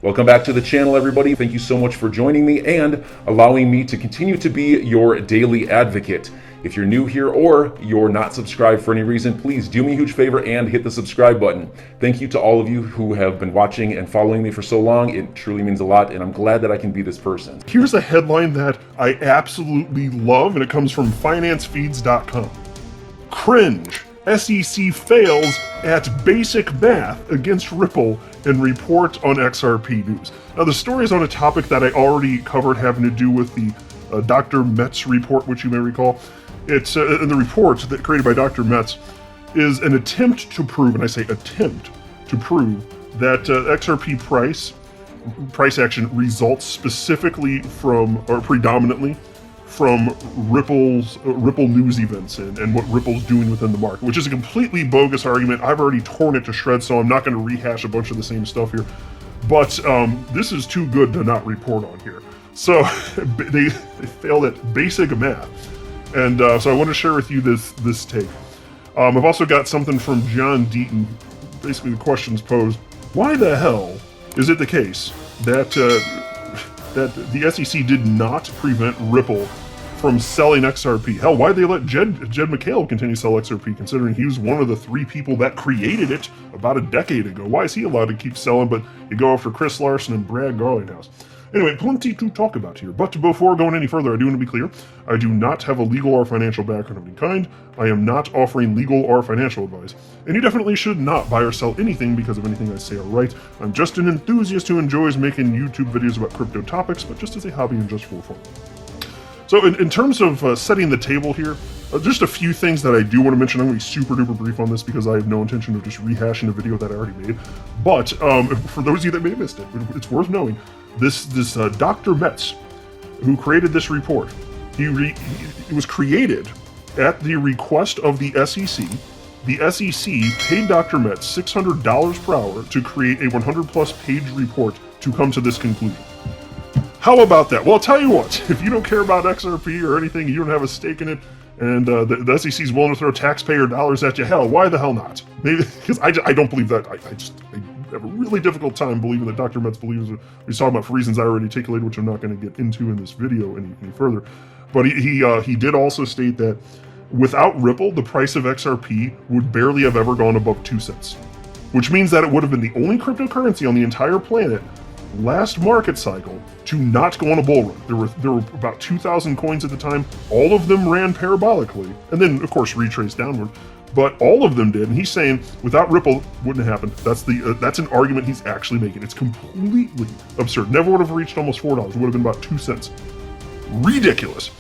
Welcome back to the channel, everybody. Thank you so much for joining me and allowing me to continue to be your daily advocate. If you're new here or you're not subscribed for any reason, please do me a huge favor and hit the subscribe button. Thank you to all of you who have been watching and following me for so long. It truly means a lot, and I'm glad that I can be this person. Here's a headline that I absolutely love, and it comes from financefeeds.com. Cringe. SEC fails at basic math against Ripple and report on XRP News. Now, the story is on a topic that I already covered, having to do with the Dr. Metz report, which you may recall. It's the report that created by Dr. Metz is an attempt to prove, and I say attempt to prove, that XRP price action results specifically from, or predominantly from Ripple news events and what Ripple's doing within the market, which is a completely bogus argument. I've already torn it to shreds, so I'm not going to rehash a bunch of the same stuff here. But this is too good to not report on here. So they failed at basic math, and so I want to share with you this take. I've also got something from John Deaton. Basically, the question's posed: why the hell is it the case that that the SEC did not prevent Ripple from selling XRP? Hell, why'd they let Jed McHale continue to sell XRP, considering he was one of the 3 people that created it about a decade ago? Why is he allowed to keep selling, but you go after Chris Larson and Brad Garlinghouse? Anyway, plenty to talk about here. But before going any further, I do want to be clear. I do not have a legal or financial background of any kind. I am not offering legal or financial advice. And you definitely should not buy or sell anything because of anything I say or write. I'm just an enthusiast who enjoys making YouTube videos about crypto topics, but just as a hobby and just for fun. So in terms of setting the table here, just a few things that I do want to mention. I'm going to be super duper brief on this because I have no intention of just rehashing a video that I already made. But for those of you that may have missed it, it's worth knowing. This Dr. Metz, who created this report, it was created at the request of the SEC. The SEC paid Dr. Metz $600 per hour to create a 100-plus page report to come to this conclusion. How about that? Well, I'll tell you what, if you don't care about XRP or anything, you don't have a stake in it, and the SEC is willing to throw taxpayer dollars at you, hell, why the hell not? Maybe because I don't believe that. I have a really difficult time believing that Dr. Metz believes what he's talking about for reasons I already articulated, which I'm not going to get into in this video any further. But he did also state that without Ripple, the price of XRP would barely have ever gone above 2 cents, which means that it would have been the only cryptocurrency on the entire planet last market cycle to not go on a bull run. There were about 2,000 coins at the time. All of them ran parabolically, and then of course retraced downward. But all of them did, and he's saying without Ripple wouldn't have happened. That's an argument he's actually making. It's completely absurd. Never would have reached almost $4. It would have been about 2 cents. Ridiculous.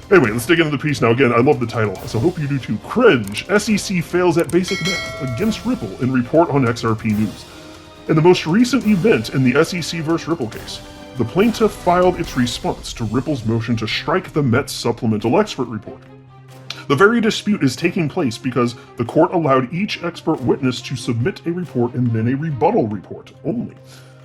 Anyway, let's dig into the piece now. Again, I love the title, so I hope you do too. Cringe. SEC fails at basic math against Ripple in report on XRP News. In the most recent event in the SEC vs. Ripple case, the plaintiff filed its response to Ripple's motion to strike the Metz supplemental expert report. The very dispute is taking place because the court allowed each expert witness to submit a report and then a rebuttal report only.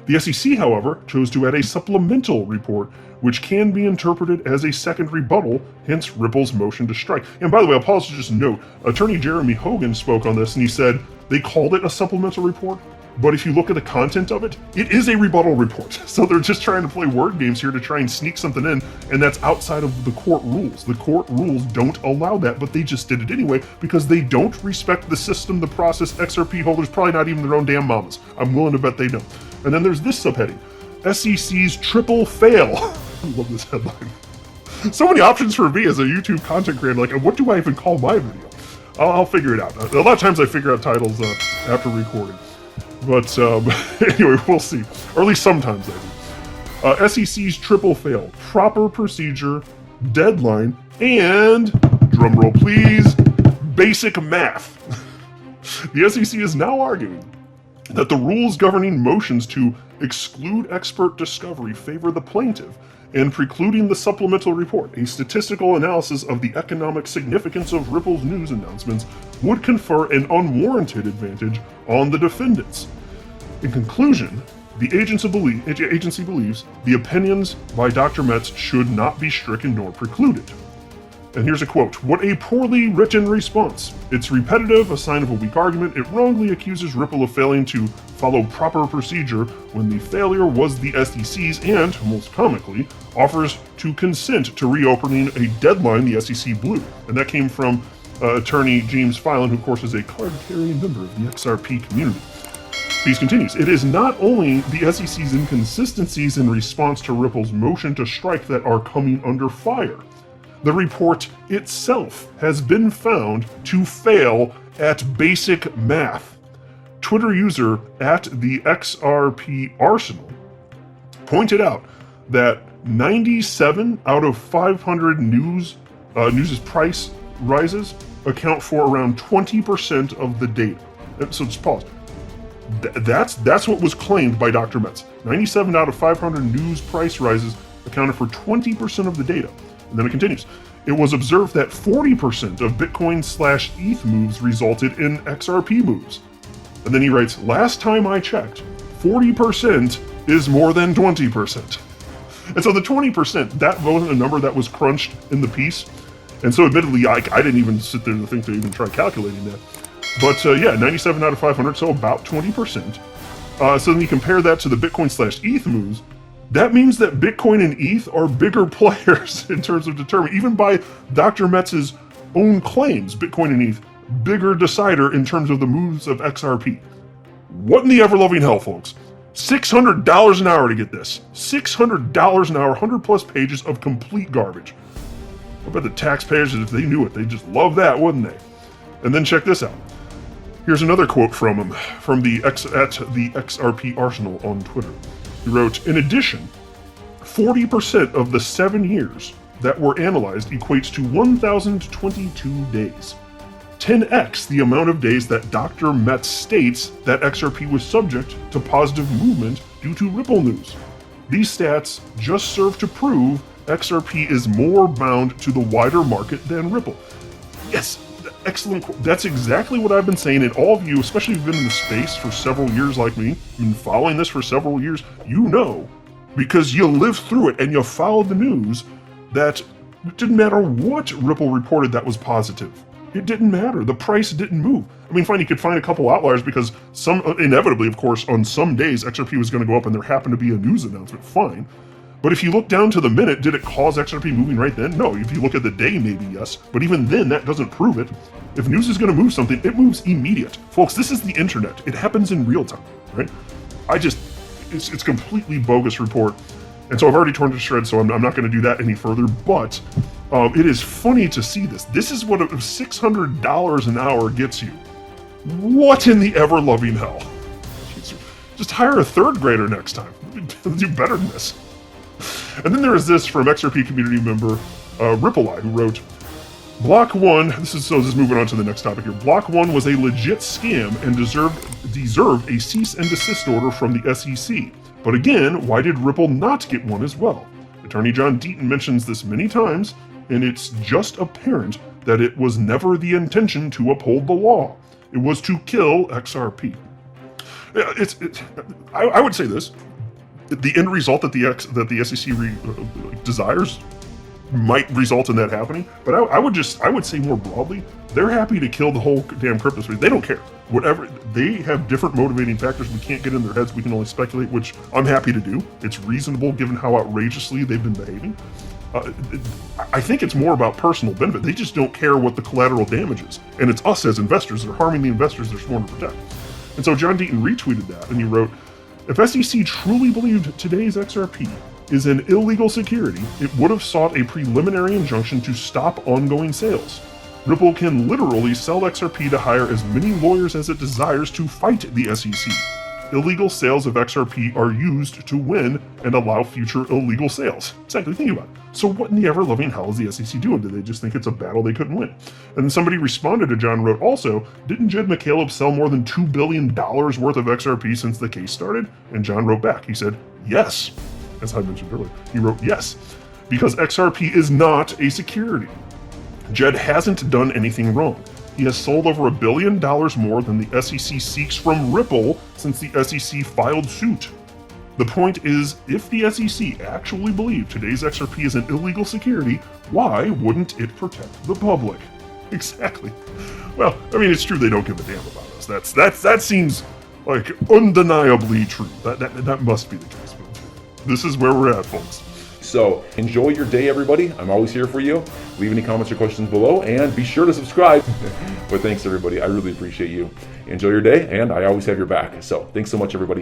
The SEC, however, chose to add a supplemental report, which can be interpreted as a second rebuttal, hence Ripple's motion to strike. And by the way, I'll pause to just note, Attorney Jeremy Hogan spoke on this and he said they called it a supplemental report, but if you look at the content of it, it is a rebuttal report. So they're just trying to play word games here to try and sneak something in, and that's outside of the court rules. The court rules don't allow that, but they just did it anyway because they don't respect the system, the process. XRP holders, probably not even their own damn mamas. I'm willing to bet they don't. And then there's this subheading, SEC's triple fail. I love this headline. So many options for me as a YouTube content creator. Like, what do I even call my video? I'll figure it out. A lot of times I figure out titles after recording. But anyway, we'll see. Or at least sometimes I do. SEC's triple fail. Proper procedure, deadline, and, drumroll please, basic math. The SEC is now arguing that the rules governing motions to exclude expert discovery favor the plaintiff and precluding the supplemental report, a statistical analysis of the economic significance of Ripple's news announcements, would confer an unwarranted advantage on the defendants. In conclusion, the agency believes the opinions by Dr. Metz should not be stricken nor precluded. And here's a quote. "What a poorly written response. It's repetitive, a sign of a weak argument. It wrongly accuses Ripple of failing to follow proper procedure when the failure was the SEC's and, most comically, offers to consent to reopening a deadline the SEC blew." And that came from attorney James Filan, who of course is a card-carrying member of the XRP community. He continues, "It is not only the SEC's inconsistencies in response to Ripple's motion to strike that are coming under fire. The report itself has been found to fail at basic math." Twitter user at the XRP Arsenal pointed out that 97 out of 500 news's price rises account for around 20% of the data. So just pause. That's what was claimed by Dr. Metz. 97 out of 500 news price rises accounted for 20% of the data. And then it continues. "It was observed that 40% of Bitcoin/ETH moves resulted in XRP moves." And then he writes, "Last time I checked, 40% is more than 20%. And so the 20%, that wasn't a number that was crunched in the piece. And so admittedly, I didn't even sit there to think to even try calculating that. But yeah, 97 out of 500, so about 20%. So then you compare that to the Bitcoin/ETH moves, that means that Bitcoin and ETH are bigger players in terms of determining, even by Dr. Metz's own claims, Bitcoin and ETH, bigger decider in terms of the moves of XRP. What in the ever-loving hell, folks? $600 an hour to get this. $600 an hour, 100 plus pages of complete garbage. I bet the taxpayers, if they knew it, they'd just love that, wouldn't they? And then check this out. Here's another quote from him, from the XRP Arsenal on Twitter. He wrote, "In addition, 40% of the 7 years that were analyzed equates to 1,022 days. 10x the amount of days that Dr. Metz states that XRP was subject to positive movement due to Ripple news. These stats just serve to prove XRP is more bound to the wider market than Ripple." Yes, excellent. That's exactly what I've been saying, and all of you, especially if you've been in the space for several years like me, been following this for several years, you know, because you lived through it and you followed the news, that it didn't matter what Ripple reported that was positive. It didn't matter. The price didn't move. I mean, fine, you could find a couple outliers because inevitably, of course, on some days, XRP was going to go up and there happened to be a news announcement, fine. But if you look down to the minute, did it cause XRP moving right then? No. If you look at the day, maybe yes. But even then, that doesn't prove it. If news is going to move something, it moves immediate. Folks, this is the internet. It happens in real time, right? It's completely bogus report. And so I've already torn it to shreds, so I'm not going to do that any further. But it is funny to see this. This is what $600 an hour gets you. What in the ever-loving hell? Just hire a third grader next time. Do better than this. And then there is this from XRP community member Ripple, who wrote, "Block 1, this is moving on to the next topic here. Block 1 was a legit scam and deserved a cease and desist order from the SEC. But again, why did Ripple not get one as well? Attorney John Deaton mentions this many times, and it's just apparent that it was never the intention to uphold the law. It was to kill XRP." I would say this. The end result that the SEC desires might result in that happening, but I would say more broadly, they're happy to kill the whole damn crypto space. They don't care. Whatever, they have different motivating factors. We can't get in their heads. We can only speculate, which I'm happy to do. It's reasonable given how outrageously they've been behaving. I think it's more about personal benefit. They just don't care what the collateral damage is. And it's us as investors that are harming the investors they're sworn to protect. And so John Deaton retweeted that and he wrote, "If SEC truly believed today's XRP is an illegal security, it would have sought a preliminary injunction to stop ongoing sales. Ripple can literally sell XRP to hire as many lawyers as it desires to fight the SEC. Illegal sales of XRP are used to win and allow future illegal sales." Exactly, think about it. So what in the ever-loving hell is the SEC doing? Did they just think it's a battle they couldn't win? And then somebody responded to John, wrote, "Also, didn't Jed McCaleb sell more than $2 billion worth of XRP since the case started?" And John wrote back, he said, "Yes." As I mentioned earlier, he wrote, "Yes, because XRP is not a security. Jed hasn't done anything wrong. He has sold over $1 billion more than the SEC seeks from Ripple since the SEC filed suit. The point is, if the SEC actually believed today's XRP is an illegal security, why wouldn't it protect the public? Exactly. Well, I mean, it's true they don't give a damn about us. That seems like undeniably true. That must be the case. But this is where we're at, folks. So enjoy your day, everybody. I'm always here for you. Leave any comments or questions below, and be sure to subscribe. But thanks, everybody. I really appreciate you. Enjoy your day, and I always have your back. So thanks so much, everybody.